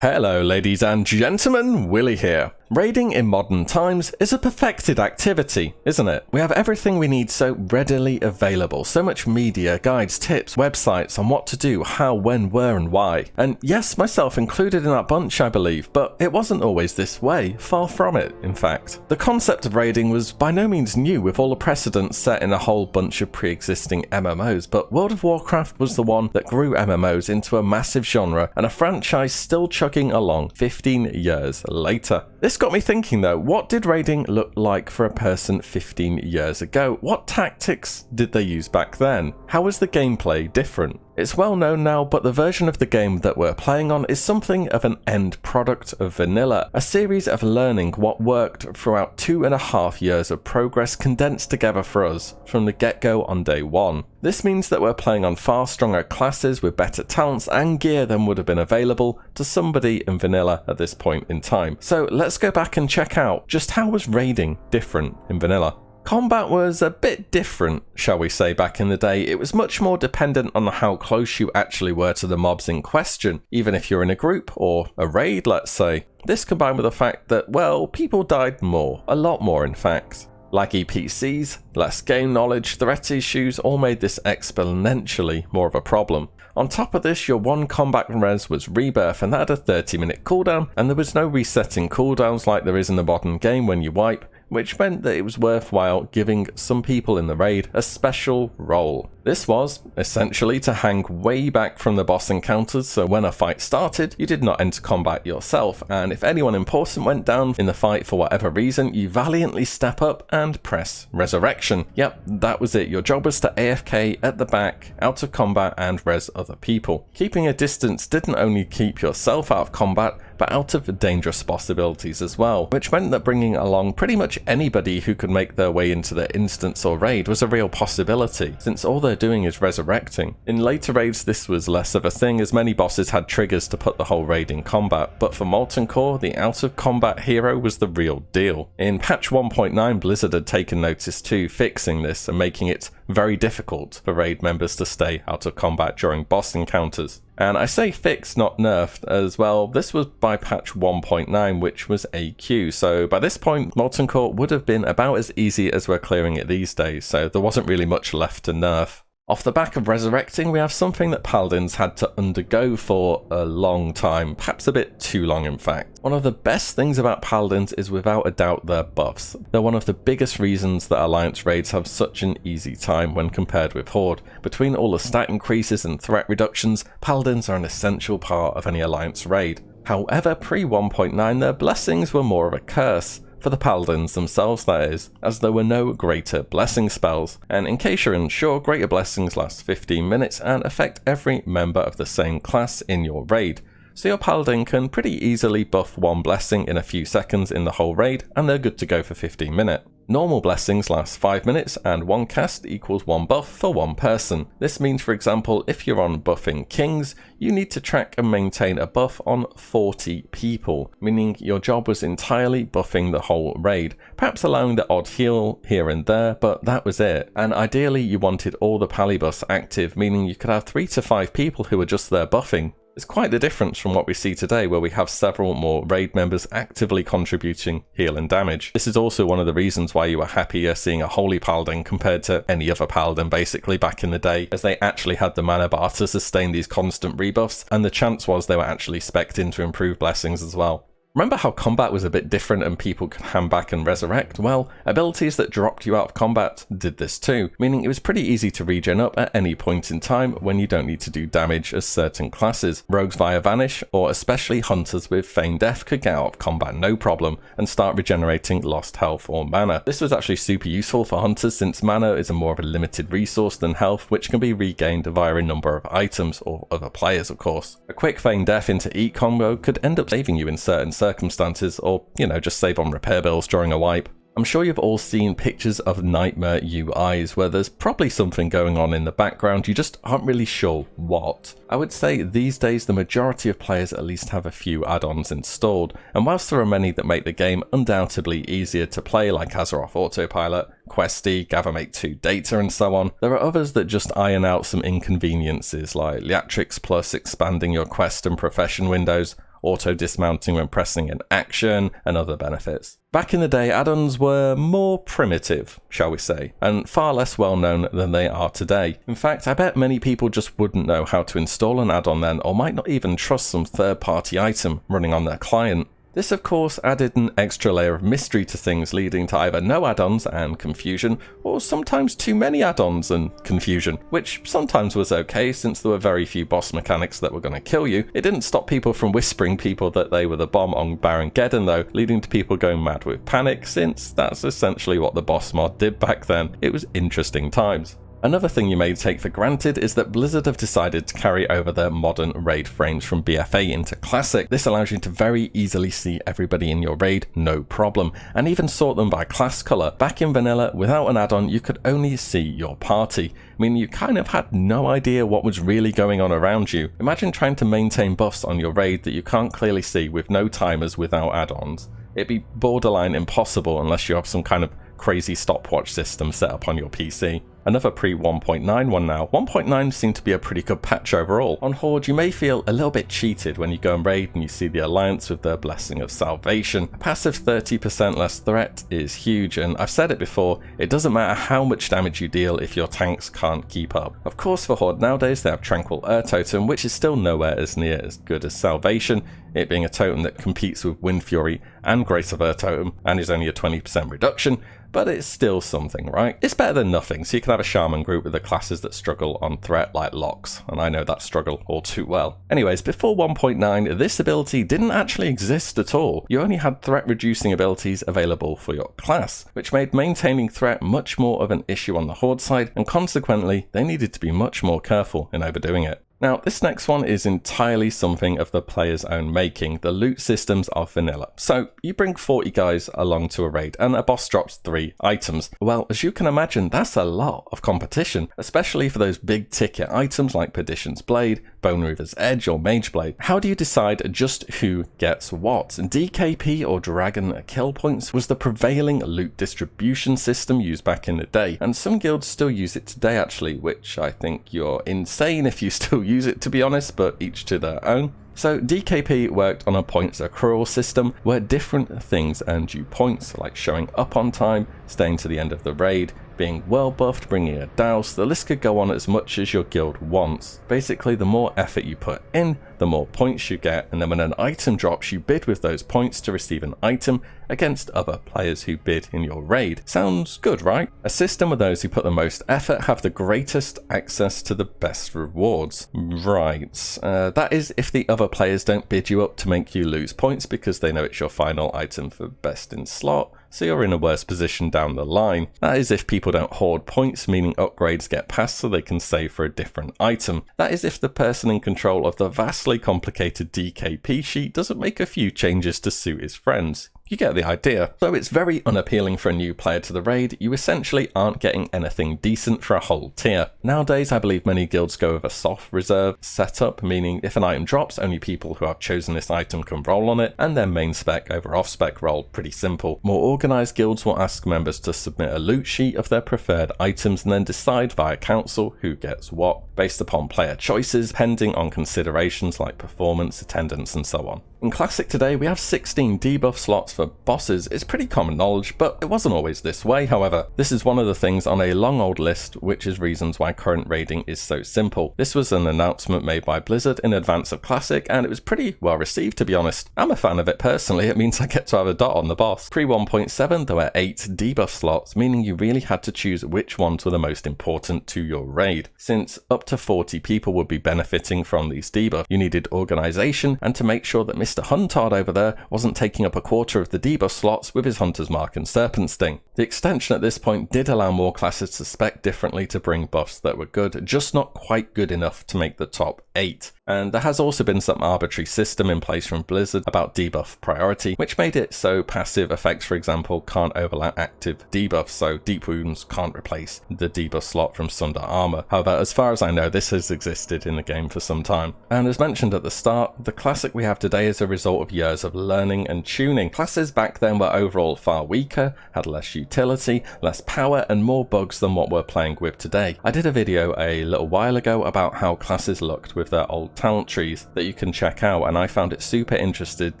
Hello ladies and gentlemen, Willy here. Raiding in modern times is a perfected activity, isn't it? We have everything we need so readily available, so much media, guides, tips, websites on what to do, how, when, where and why. And yes, myself included in that bunch I believe, but it wasn't always this way, far from it in fact. The concept of raiding was by no means new with all the precedents set in a whole bunch of pre-existing MMOs, but World of Warcraft was the one that grew MMOs into a massive genre and a franchise still chugging along 15 years later. This got me thinking though, what did raiding look like for a person 15 years ago? What tactics did they use back then? How was the gameplay different? It's well known now, but the version of the game that we're playing on is something of an end product of vanilla, a series of learning what worked throughout 2.5 years of progress condensed together for us from the get-go on day one. This means that we're playing on far stronger classes with better talents and gear than would have been available to somebody in vanilla at this point in time. So let's go back and check out just how was raiding different in vanilla. Combat was a bit different, shall we say, back in the day. It was much more dependent on how close you actually were to the mobs in question, even if you're in a group or a raid, let's say. This combined with the fact that, well, people died more, a lot more in fact. Laggy PCs, less game knowledge, threat issues all made this exponentially more of a problem. On top of this, your one combat res was Rebirth, and that had a 30-minute cooldown, and there was no resetting cooldowns like there is in the modern game when you wipe, which meant that it was worthwhile giving some people in the raid a special role. This was, essentially, to hang way back from the boss encounters, so when a fight started, you did not enter combat yourself, and if anyone important went down in the fight for whatever reason, you valiantly step up and press Resurrection. Yep, that was it. Your job was to AFK at the back, out of combat, and res other people. Keeping a distance didn't only keep yourself out of combat, but out of dangerous possibilities as well, which meant that bringing along pretty much anybody who could make their way into the instance or raid was a real possibility, since all they're doing is resurrecting. In later raids this was less of a thing, as many bosses had triggers to put the whole raid in combat, but for Molten Core, the out of combat hero was the real deal. In patch 1.9, Blizzard had taken notice too, fixing this and making it very difficult for raid members to stay out of combat during boss encounters. And I say fixed, not nerfed, as well. This was by patch 1.9, which was AQ, so by this point, Molten Core would have been about as easy as we're clearing it these days, so there wasn't really much left to nerf. Off the back of resurrecting, we have something that paladins had to undergo for a long time, perhaps a bit too long in fact. One of the best things about paladins is without a doubt their buffs. They're one of the biggest reasons that Alliance raids have such an easy time when compared with Horde. Between all the stat increases and threat reductions, paladins are an essential part of any Alliance raid. However, pre 1.9 their blessings were more of a curse. For the paladins themselves, that is, as there were no greater blessing spells, and in case you're unsure, greater blessings last 15 minutes and affect every member of the same class in your raid. So your paladin can pretty easily buff one blessing in a few seconds in the whole raid, and they're good to go for 15 minutes. Normal blessings last 5 minutes, and one cast equals one buff for one person. This means, for example, if you're on buffing kings, you need to track and maintain a buff on 40 people, meaning your job was entirely buffing the whole raid, perhaps allowing the odd heal here and there, but that was it. And ideally you wanted all the pally buffs active, meaning you could have 3 to 5 people who are just there buffing. It's quite the difference from what we see today, where we have several more raid members actively contributing heal and damage. This is also one of the reasons why you were happier seeing a holy paladin compared to any other paladin basically back in the day, as they actually had the mana bar to sustain these constant rebuffs, and the chance was they were actually spec'd in to improve blessings as well. Remember how combat was a bit different and people could hand back and resurrect? Well, abilities that dropped you out of combat did this too, meaning it was pretty easy to regen up at any point in time when you don't need to do damage as certain classes. Rogues via Vanish, or especially hunters with feigned death, could get out of combat no problem and start regenerating lost health or mana. This was actually super useful for hunters since mana is a more of a limited resource than health, which can be regained via a number of items or other players of course. A quick feigned death into eat combo could end up saving you in certain circumstances, or, just save on repair bills during a wipe. I'm sure you've all seen pictures of nightmare UIs where there's probably something going on in the background, you just aren't really sure what. I would say these days the majority of players at least have a few add-ons installed, and whilst there are many that make the game undoubtedly easier to play like Azeroth Autopilot, Questy, GatherMate 2 Data and so on, there are others that just iron out some inconveniences like Liatrix Plus expanding your quest and profession windows, auto dismounting when pressing an action, and other benefits. Back in the day, add-ons were more primitive, shall we say, and far less well known than they are today. In fact, I bet many people just wouldn't know how to install an add-on then, or might not even trust some third-party item running on their client. This of course added an extra layer of mystery to things, leading to either no add-ons and confusion, or sometimes too many add-ons and confusion, which sometimes was okay since there were very few boss mechanics that were going to kill you. It didn't stop people from whispering people that they were the bomb on Baron Geddon though, leading to people going mad with panic, since that's essentially what the boss mod did back then. It was interesting times. Another thing you may take for granted is that Blizzard have decided to carry over their modern raid frames from BFA into Classic. This allows you to very easily see everybody in your raid, no problem, and even sort them by class colour. Back in vanilla, without an add-on, you could only see your party, meaning you kind of had no idea what was really going on around you. Imagine trying to maintain buffs on your raid that you can't clearly see with no timers without add-ons. It'd be borderline impossible unless you have some kind of crazy stopwatch system set up on your PC. Another pre-1.9 one now. 1.9 seemed to be a pretty good patch overall. On Horde, you may feel a little bit cheated when you go and raid and you see the Alliance with their Blessing of Salvation. A passive 30% less threat is huge, and I've said it before, it doesn't matter how much damage you deal if your tanks can't keep up. Of course, for Horde nowadays, they have Tranquil Totem, which is still nowhere as near as good as Salvation, it being a totem that competes with Wind Fury and Grace of Totem, and is only a 20% reduction, but it's still something, right? It's better than nothing, so you can have a Shaman group with the classes that struggle on threat like Locks, and I know that struggle all too well. Anyways, before 1.9, this ability didn't actually exist at all. You only had threat reducing abilities available for your class, which made maintaining threat much more of an issue on the Horde side, and consequently, they needed to be much more careful in overdoing it. Now, this next one is entirely something of the player's own making. The loot systems are vanilla. So, you bring 40 guys along to a raid and a boss drops 3 items. Well, as you can imagine, that's a lot of competition, especially for those big ticket items like Perdition's Blade, Bone Reaver's Edge or Mage Blade. How do you decide just who gets what? DKP or Dragon Kill Points was the prevailing loot distribution system used back in the day, and some guilds still use it today actually, which I think you're insane if you still use it, to be honest, but each to their own. So DKP worked on a points accrual system where different things earned you points, like showing up on time, staying to the end of the raid, being well buffed, bringing a douse. The list could go on as much as your guild wants. Basically, the more effort you put in, the more points you get, and then when an item drops, you bid with those points to receive an item against other players who bid in your raid. Sounds good, right? A system where those who put the most effort have the greatest access to the best rewards. Right. That is if the other players don't bid you up to make you lose points because they know it's your final item for best in slot, so you're in a worse position down the line. That is if people don't hoard points, meaning upgrades get passed so they can save for a different item. That is if the person in control of the vastly complicated DKP sheet doesn't make a few changes to suit his friends. You get the idea. So it's very unappealing for a new player to the raid. You essentially aren't getting anything decent for a whole tier. Nowadays, I believe many guilds go with a soft reserve setup, meaning if an item drops, only people who have chosen this item can roll on it, and then main spec over off spec roll. Pretty simple. More organized guilds will ask members to submit a loot sheet of their preferred items and then decide via council who gets what, based upon player choices, pending on considerations like performance, attendance, and so on. In Classic today, we have 16 debuff slots for bosses. It's pretty common knowledge, but it wasn't always this way, however. This is one of the things on a long old list, which is reasons why current raiding is so simple. This was an announcement made by Blizzard in advance of Classic, and it was pretty well received, to be honest. I'm a fan of it personally. It means I get to have a dot on the boss. Pre 1.7, there were 8 debuff slots, meaning you really had to choose which ones were the most important to your raid. Since up to 40 people would be benefiting from these debuffs, you needed organization and to make sure that Mr. Huntard over there wasn't taking up a quarter of the debuff slots with his Hunter's Mark and Serpent Sting. The extension at this point did allow more classes to spec differently to bring buffs that were good, just not quite good enough to make the top 8. And there has also been some arbitrary system in place from Blizzard about debuff priority, which made it so passive effects, for example, can't overlap active debuffs, so Deep Wounds can't replace the debuff slot from Sunder Armor. However, as far as I know, this has existed in the game for some time. And as mentioned at the start, the Classic we have today is a result of years of learning and tuning. Classes back then were overall far weaker, had less utility, less power, and more bugs than what we're playing with today. I did a video a little while ago about how classes looked with of their old talent trees that you can check out, and I found it super interesting to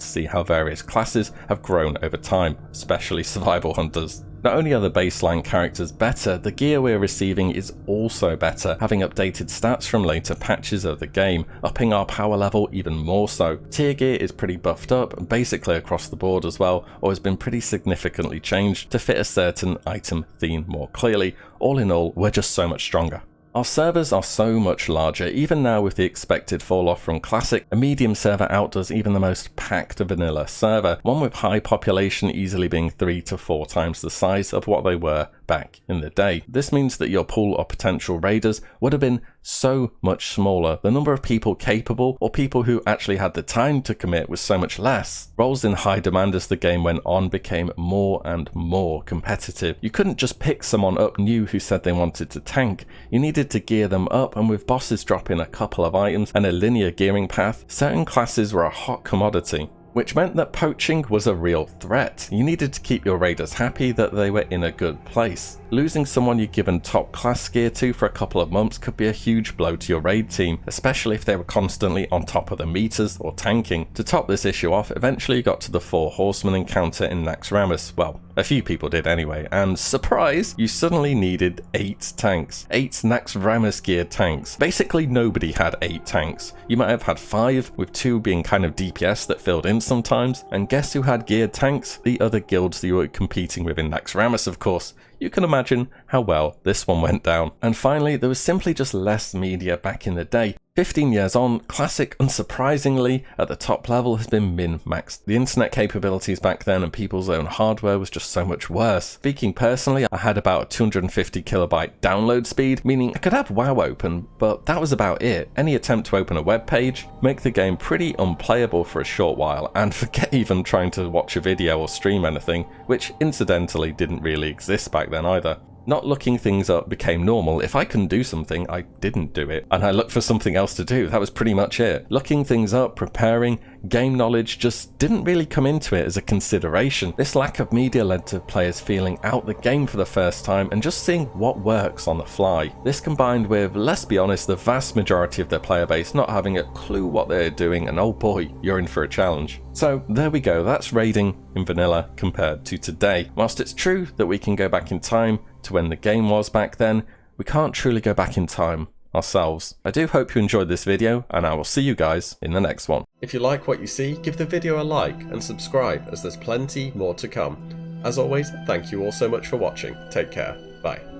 see how various classes have grown over time, especially survival hunters. Not only are the baseline characters better, the gear we're receiving is also better, having updated stats from later patches of the game, upping our power level even more so. Tier gear is pretty buffed up, basically across the board as well, or has been pretty significantly changed to fit a certain item theme more clearly. All in all, we're just so much stronger. Our servers are so much larger, even now with the expected fall off from Classic. A medium server outdoes even the most packed vanilla server, one with high population easily being 3 to 4 times the size of what they were back in the day. This means that your pool of potential raiders would have been so much smaller. The number of people capable, or people who actually had the time to commit, was so much less. Roles in high demand as the game went on became more and more competitive. You couldn't just pick someone up new who said they wanted to tank. You needed to gear them up, and with bosses dropping a couple of items and a linear gearing path, certain classes were a hot commodity, which meant that poaching was a real threat. You needed to keep your raiders happy that they were in a good place. Losing someone you've given top class gear to for a couple of months could be a huge blow to your raid team, especially if they were constantly on top of the meters or tanking. To top this issue off, eventually you got to the 4 horsemen encounter in Naxxramas. Well, a few people did anyway, and surprise, you suddenly needed 8 tanks. 8 Naxxramas geared tanks. Basically nobody had 8 tanks. You might have had 5, with 2 being kind of DPS that filled in sometimes, and guess who had geared tanks? The other guilds that you were competing with in Naxxramas, of course. You can imagine how well this one went down. And finally, there was simply just less media back in the day. 15 years on, Classic, unsurprisingly, at the top level has been min-maxed. The internet capabilities back then and people's own hardware was just so much worse. Speaking personally, I had about a 250 kilobyte download speed, meaning I could have WoW open, but that was about it. Any attempt to open a web page make the game pretty unplayable for a short while, and forget even trying to watch a video or stream anything, which incidentally didn't really exist back then either. Not looking things up became normal. If I couldn't do something, I didn't do it, and I looked for something else to do. That was pretty much it. Looking things up, preparing, game knowledge just didn't really come into it as a consideration. This lack of media led to players feeling out the game for the first time and just seeing what works on the fly. This combined with, let's be honest, the vast majority of their player base not having a clue what they're doing, and oh boy, you're in for a challenge. So there we go, that's raiding in vanilla compared to today. Whilst it's true that we can go back in time to when the game was back then, we can't truly go back in time ourselves. I do hope you enjoyed this video, and I will see you guys in the next one. If you like what you see, give the video a like and subscribe, as there's plenty more to come. As always, thank you all so much for watching. Take care. Bye.